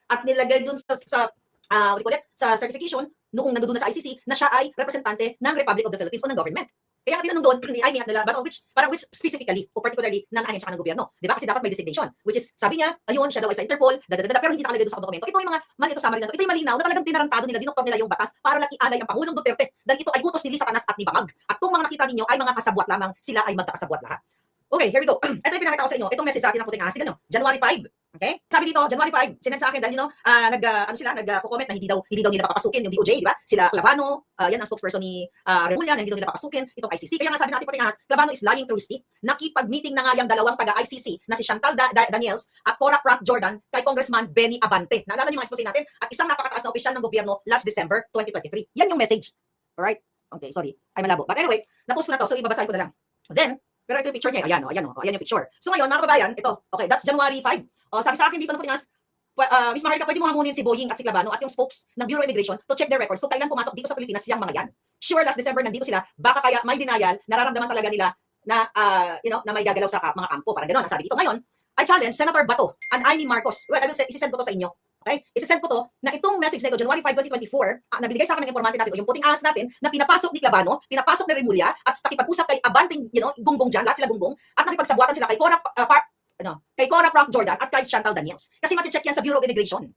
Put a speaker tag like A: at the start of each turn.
A: at nilagay dun what do you call it, sa certification noong nandoon na sa ICC na siya ay representante ng Republic of the Philippines o ng government. Kaya tinanong doon ni Amy at nila, but which specifically o particularly ng ahensya ka ng gobyerno. Di ba? Kasi dapat may designation. Which is, sabi niya, ayun, siya daw ay sa Interpol, pero hindi nakalagay doon sa dokumento. Ito yung mga ito summary na to. Ito yung malinaw na talagang tinarantado nila, dinoktor nila yung batas para lang ialay ang Pangulong Duterte dahil ito ay utos ni Lisa Satanas at ni Bangag. At itong mga nakita ninyo ay mga kasabwat lamang, sila ay magkakasabwat lahat. Okay, here we go. Ito yung pinakita ko sa inyo. Itong message sa atin ng puting ahas. Tignan nyo. January 5. Okay? Sabi dito, January 5, sinend sa akin dahil nag-comment na hindi daw nila papasukin yung DOJ, di ba? Sila Clavano, yan ang spokesperson ni Remulla, na hindi daw nila papasukin itong ICC. Kaya nga sabi natin puting ahas, Clavano is lying through his teeth. Nakipag-meeting na nga yung dalawang taga-ICC na si Chantal Daniels at Cora Pratt Jordan kay Congressman Benny Abante. Naalala niyo mga expose natin? At isang napakataas na opisyal ng gobyerno last December 2023. Yan yung message. Alright? Okay, sorry. Ay malabo. But anyway, napost ko na to, so ibabasahin ko na lang. Then, pero ito yung picture niya. Ayan yung picture. So ngayon, mga kababayan, ito. Okay, that's January 5. Sabi sa akin dito na putingas, Miss Maharlika, pwede mo hamunin si Boying at si Clavano at yung spokes ng Bureau of Immigration to check their records. So kailan pumasok dito sa Pilipinas yung mga yan? Sure, last December nandito sila. Baka kaya may denial, nararamdaman talaga nila na, na may gagalaw sa mga kampo. Parang gano'n, sabi dito. Ngayon, I challenge Senator Bato and Amy Marcos. Well, I will isisend ko to sa inyo. Okay? Isisend ko to na itong message na ito, January 5, 2024, nabigay sa akin ng informante natin, yung puting ahas natin, na pinapasok ni Clavano, pinapasok ni Remulla, at nakipag-usap kay Abanting, gunggong dyan, lahat sila gunggong, at nakipagsabuatan sila kay Cora Pratt Jordan at kay Chantal Daniels. Kasi mati-check yan sa Bureau of Immigration.